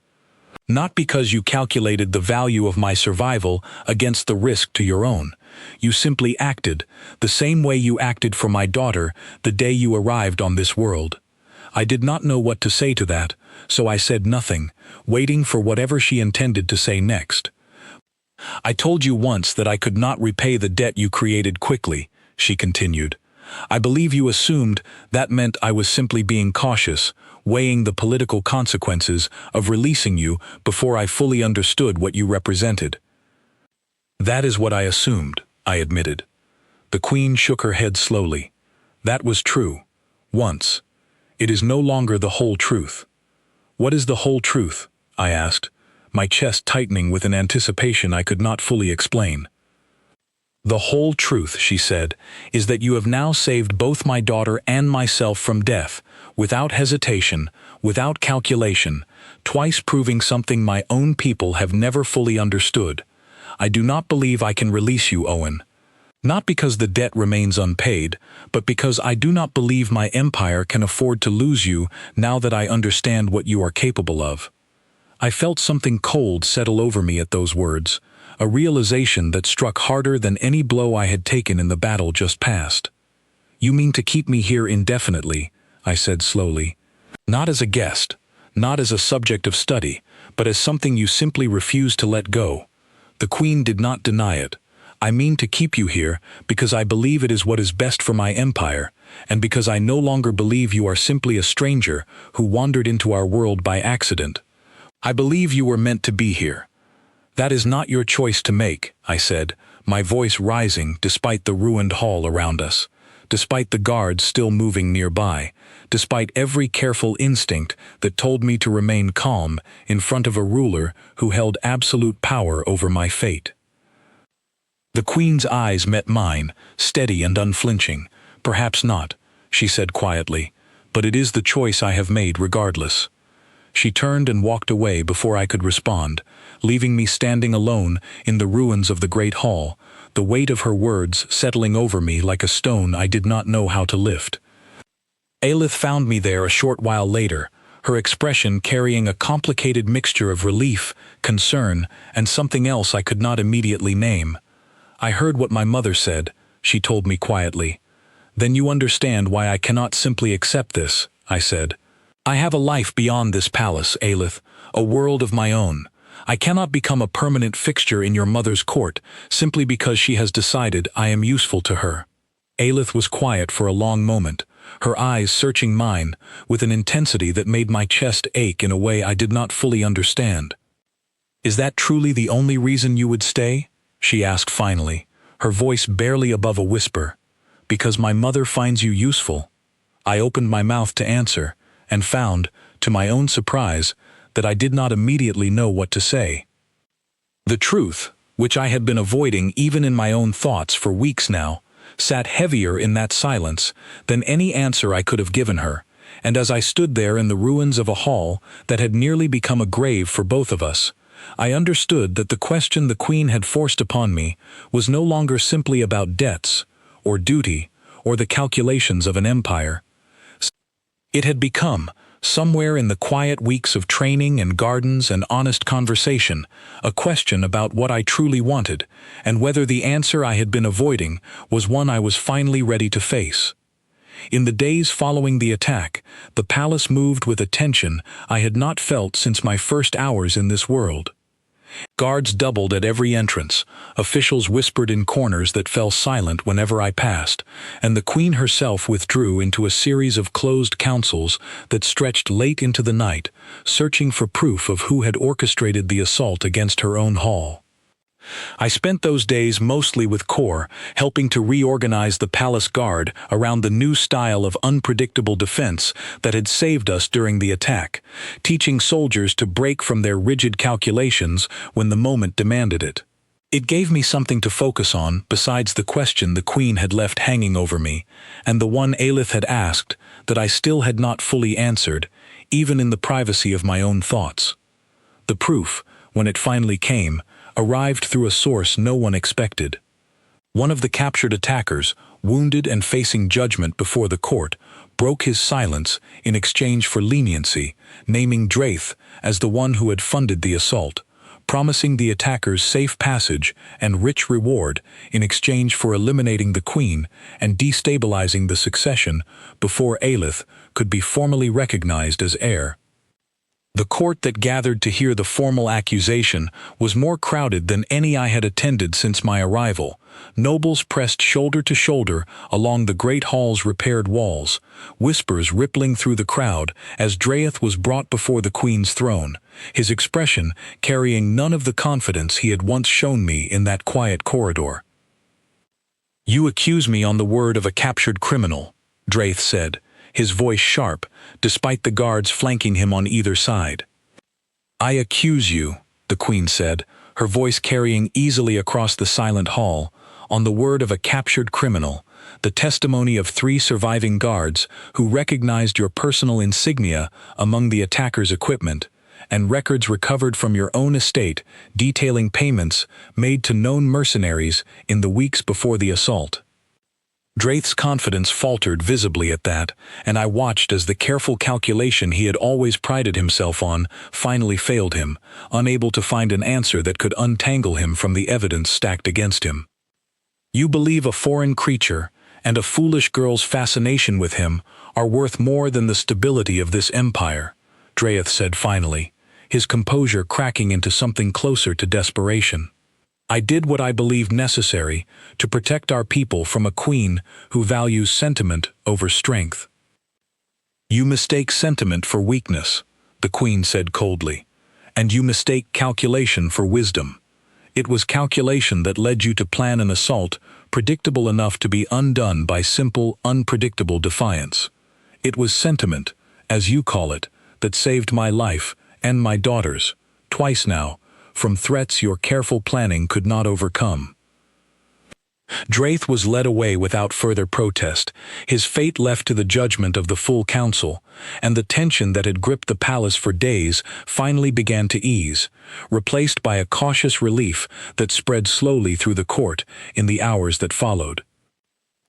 "Not because you calculated the value of my survival against the risk to your own. You simply acted, the same way you acted for my daughter the day you arrived on this world." I did not know what to say to that, so I said nothing, waiting for whatever she intended to say next. "I told you once that I could not repay the debt you created quickly," she continued. "I believe you assumed that meant I was simply being cautious, weighing the political consequences of releasing you before I fully understood what you represented." "That is what I assumed," I admitted. The Queen shook her head slowly. "That was true. Once. It is no longer the whole truth." "What is the whole truth?" I asked, my chest tightening with an anticipation I could not fully explain. "The whole truth," she said, "is that you have now saved both my daughter and myself from death, without hesitation, without calculation, twice proving something my own people have never fully understood. I do not believe I can release you, Owen. Not because the debt remains unpaid, but because I do not believe my empire can afford to lose you now that I understand what you are capable of." I felt something cold settle over me at those words, a realization that struck harder than any blow I had taken in the battle just past. "You mean to keep me here indefinitely," I said slowly. "Not as a guest, not as a subject of study, but as something you simply refuse to let go." The Queen did not deny it. "I mean to keep you here because I believe it is what is best for my empire, and because I no longer believe you are simply a stranger who wandered into our world by accident. I believe you were meant to be here. That is not your choice to make," I said, my voice rising despite the ruined hall around us, despite the guards still moving nearby, despite every careful instinct that told me to remain calm in front of a ruler who held absolute power over my fate. The Queen's eyes met mine, steady and unflinching. "Perhaps not," she said quietly, "but it is the choice I have made regardless." She turned and walked away before I could respond, leaving me standing alone in the ruins of the great hall, the weight of her words settling over me like a stone I did not know how to lift. Aelith found me there a short while later, her expression carrying a complicated mixture of relief, concern, and something else I could not immediately name. "I heard what my mother said," she told me quietly. "Then you understand why I cannot simply accept this," I said. "I have a life beyond this palace, Aelith, a world of my own. I cannot become a permanent fixture in your mother's court simply because she has decided I am useful to her." Aelith was quiet for a long moment, her eyes searching mine with an intensity that made my chest ache in a way I did not fully understand. "Is that truly the only reason you would stay?" she asked finally, her voice barely above a whisper. "Because my mother finds you useful?" I opened my mouth to answer, and found, to my own surprise, that I did not immediately know what to say. The truth, which I had been avoiding even in my own thoughts for weeks now, sat heavier in that silence than any answer I could have given her, and as I stood there in the ruins of a hall that had nearly become a grave for both of us, I understood that the question the Queen had forced upon me was no longer simply about debts, or duty, or the calculations of an empire. It had become, somewhere in the quiet weeks of training and gardens and honest conversation, a question about what I truly wanted, and whether the answer I had been avoiding was one I was finally ready to face. In the days following the attack, the palace moved with a tension I had not felt since my first hours in this world. Guards doubled at every entrance, officials whispered in corners that fell silent whenever I passed, and the Queen herself withdrew into a series of closed councils that stretched late into the night, searching for proof of who had orchestrated the assault against her own hall. I spent those days mostly with Kor, helping to reorganize the palace guard around the new style of unpredictable defense that had saved us during the attack, teaching soldiers to break from their rigid calculations when the moment demanded it. It gave me something to focus on besides the question the Queen had left hanging over me, and the one Aelith had asked that I still had not fully answered, even in the privacy of my own thoughts. The proof, when it finally came, arrived through a source no one expected. One of the captured attackers, wounded and facing judgment before the court, broke his silence in exchange for leniency, naming Draith as the one who had funded the assault, promising the attackers safe passage and rich reward in exchange for eliminating the Queen and destabilizing the succession before Aelith could be formally recognized as heir. The court that gathered to hear the formal accusation was more crowded than any I had attended since my arrival. Nobles pressed shoulder to shoulder along the great hall's repaired walls, whispers rippling through the crowd as Draith was brought before the Queen's throne, his expression carrying none of the confidence he had once shown me in that quiet corridor. "You accuse me on the word of a captured criminal," Draith said, his voice sharp, despite the guards flanking him on either side. "I accuse you," the Queen said, her voice carrying easily across the silent hall, "on the word of a captured criminal, the testimony of 3 surviving guards who recognized your personal insignia among the attacker's equipment, and records recovered from your own estate detailing payments made to known mercenaries in the weeks before the assault." Draith's confidence faltered visibly at that, and I watched as the careful calculation he had always prided himself on finally failed him, unable to find an answer that could untangle him from the evidence stacked against him. "You believe a foreign creature, and a foolish girl's fascination with him, are worth more than the stability of this empire," Draith said finally, his composure cracking into something closer to desperation. "I did what I believed necessary to protect our people from a Queen who values sentiment over strength." "You mistake sentiment for weakness," the Queen said coldly, "and you mistake calculation for wisdom. It was calculation that led you to plan an assault predictable enough to be undone by simple, unpredictable defiance. It was sentiment, as you call it, that saved my life and my daughter's, twice now, from threats your careful planning could not overcome." Draith was led away without further protest, his fate left to the judgment of the full council, and the tension that had gripped the palace for days finally began to ease, replaced by a cautious relief that spread slowly through the court in the hours that followed.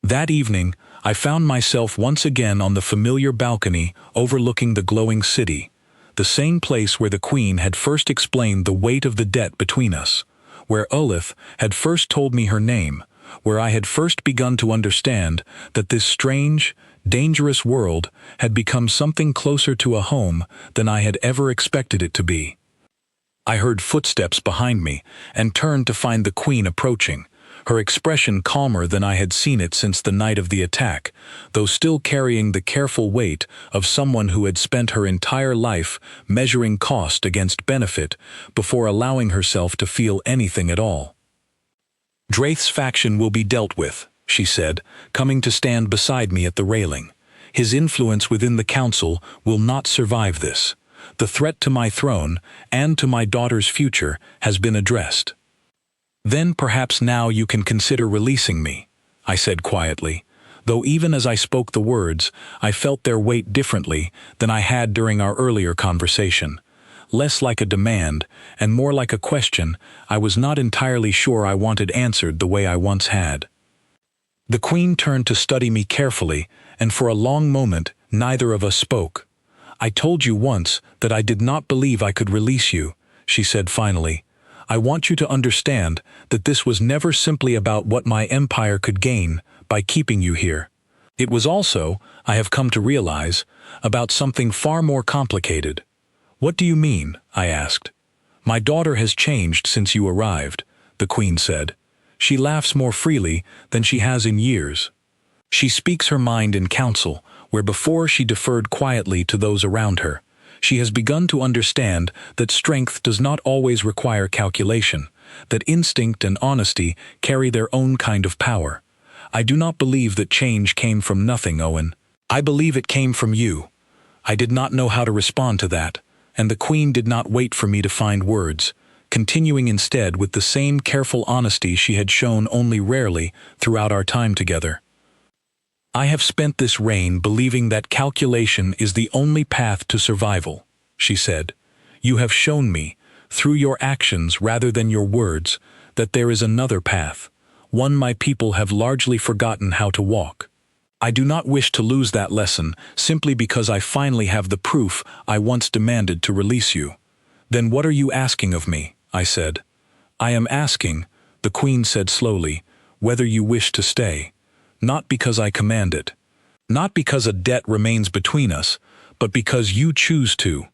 That evening, I found myself once again on the familiar balcony overlooking the glowing city, the same place where the Queen had first explained the weight of the debt between us, where Olith had first told me her name, where I had first begun to understand that this strange, dangerous world had become something closer to a home than I had ever expected it to be. I heard footsteps behind me and turned to find the Queen approaching, her expression calmer than I had seen it since the night of the attack, though still carrying the careful weight of someone who had spent her entire life measuring cost against benefit before allowing herself to feel anything at all. "Draith's faction will be dealt with," she said, coming to stand beside me at the railing. "His influence within the council will not survive this. The threat to my throne and to my daughter's future has been addressed." "Then perhaps now you can consider releasing me," I said quietly, though even as I spoke the words, I felt their weight differently than I had during our earlier conversation. Less like a demand, and more like a question I was not entirely sure I wanted answered the way I once had. The Queen turned to study me carefully, and for a long moment neither of us spoke. "I told you once that I did not believe I could release you," she said finally. "I want you to understand that this was never simply about what my empire could gain by keeping you here. It was also, I have come to realize, about something far more complicated." "What do you mean?" I asked. "My daughter has changed since you arrived," the Queen said. "She laughs more freely than she has in years. She speaks her mind in council, where before she deferred quietly to those around her. She has begun to understand that strength does not always require calculation, that instinct and honesty carry their own kind of power. I do not believe that change came from nothing, Owen. I believe it came from you." I did not know how to respond to that, and the Queen did not wait for me to find words, continuing instead with the same careful honesty she had shown only rarely throughout our time together. "I have spent this reign believing that calculation is the only path to survival," she said. "You have shown me, through your actions rather than your words, that there is another path, one my people have largely forgotten how to walk. I do not wish to lose that lesson simply because I finally have the proof I once demanded to release you." "Then what are you asking of me?" I said. "I am asking," the Queen said slowly, "whether you wish to stay. Not because I command it. Not because a debt remains between us, but because you choose to."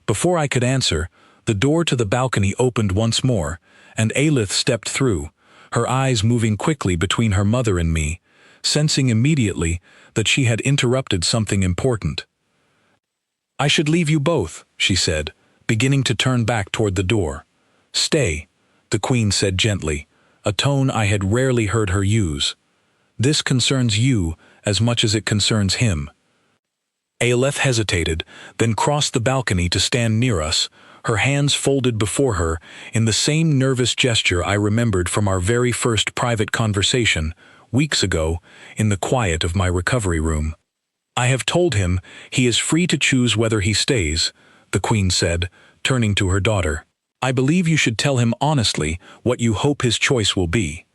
Before I could answer, the door to the balcony opened once more, and Aelith stepped through, her eyes moving quickly between her mother and me, sensing immediately that she had interrupted something important. "I should leave you both," she said, beginning to turn back toward the door. "Stay," the Queen said gently, a tone I had rarely heard her use. "This concerns you as much as it concerns him." Aelith hesitated, then crossed the balcony to stand near us, her hands folded before her in the same nervous gesture I remembered from our very first private conversation, weeks ago, in the quiet of my recovery room. "I have told him he is free to choose whether he stays," the Queen said, turning to her daughter. "I believe you should tell him honestly what you hope his choice will be."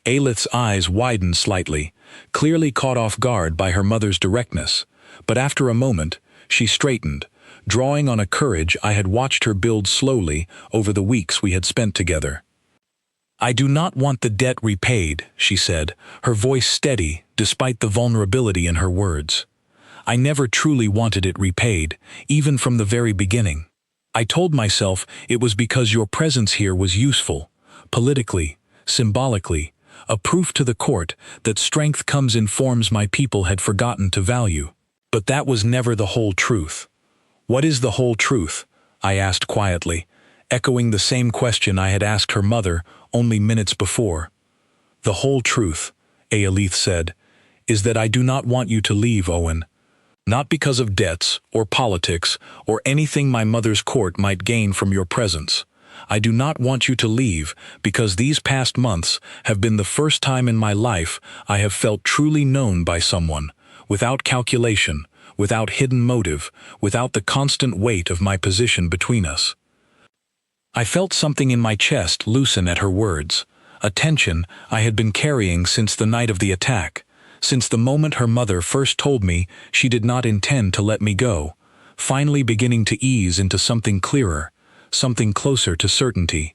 Aelith's eyes widened slightly, clearly caught off guard by her mother's directness, but after a moment, she straightened, drawing on a courage I had watched her build slowly over the weeks we had spent together. "I do not want the debt repaid," she said, her voice steady despite the vulnerability in her words. "I never truly wanted it repaid, even from the very beginning. I told myself it was because your presence here was useful, politically, symbolically, a proof to the court that strength comes in forms my people had forgotten to value. But that was never the whole truth." "What is the whole truth?" I asked quietly, echoing the same question I had asked her mother only minutes before. "The whole truth," Aelith said, "is that I do not want you to leave, Owen. Not because of debts or politics or anything my mother's court might gain from your presence. I do not want you to leave because these past months have been the first time in my life I have felt truly known by someone, without calculation, without hidden motive, without the constant weight of my position between us." I felt something in my chest loosen at her words, a tension I had been carrying since the night of the attack, since the moment her mother first told me she did not intend to let me go, finally beginning to ease into something clearer, something closer to certainty.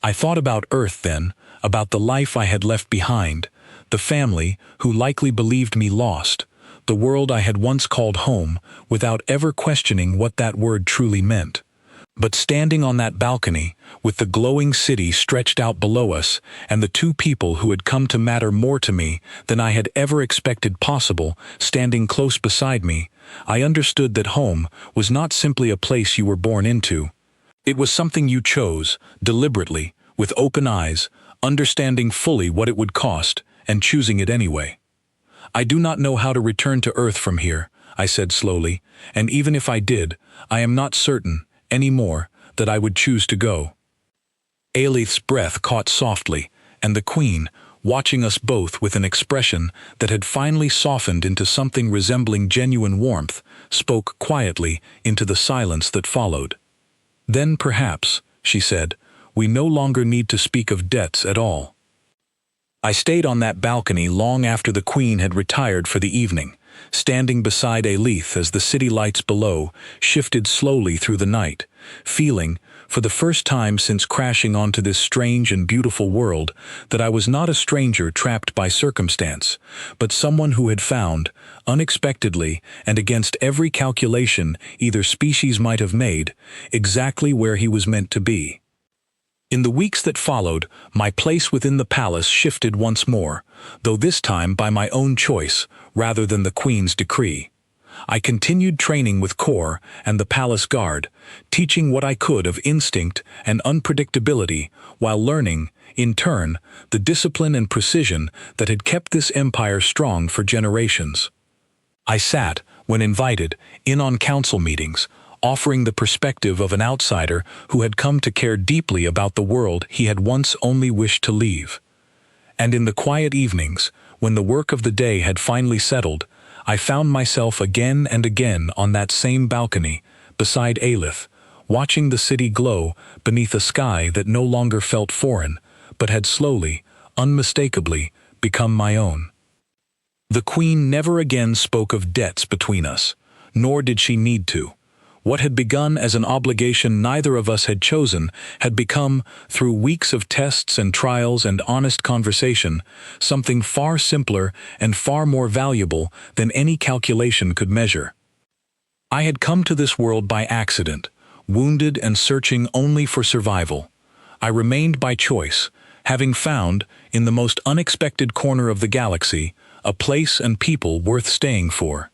I thought about Earth then, about the life I had left behind, the family who likely believed me lost, the world I had once called home without ever questioning what that word truly meant. But standing on that balcony, with the glowing city stretched out below us and the two people who had come to matter more to me than I had ever expected possible standing close beside me, I understood that home was not simply a place you were born into. It was something you chose, deliberately, with open eyes, understanding fully what it would cost, and choosing it anyway. "I do not know how to return to Earth from here," I said slowly, "and even if I did, I am not certain, any more, that I would choose to go." Aelith's breath caught softly, and the Queen, watching us both with an expression that had finally softened into something resembling genuine warmth, spoke quietly into the silence that followed. "Then perhaps," she said, "we no longer need to speak of debts at all." I stayed on that balcony long after the Queen had retired for the evening, standing beside Aelith as the city lights below shifted slowly through the night, feeling, for the first time since crashing onto this strange and beautiful world, that I was not a stranger trapped by circumstance, but someone who had found, unexpectedly and against every calculation either species might have made, exactly where he was meant to be. In the weeks that followed, my place within the palace shifted once more, though this time by my own choice, rather than the Queen's decree. I continued training with Kor and the palace guard, teaching what I could of instinct and unpredictability, while learning, in turn, the discipline and precision that had kept this empire strong for generations. I sat, when invited, in on council meetings, offering the perspective of an outsider who had come to care deeply about the world he had once only wished to leave. And in the quiet evenings, when the work of the day had finally settled, I found myself again and again on that same balcony, beside Aelith, watching the city glow beneath a sky that no longer felt foreign, but had slowly, unmistakably, become my own. The Queen never again spoke of debts between us, nor did she need to. What had begun as an obligation neither of us had chosen had become, through weeks of tests and trials and honest conversation, something far simpler and far more valuable than any calculation could measure. I had come to this world by accident, wounded and searching only for survival. I remained by choice, having found, in the most unexpected corner of the galaxy, a place and people worth staying for.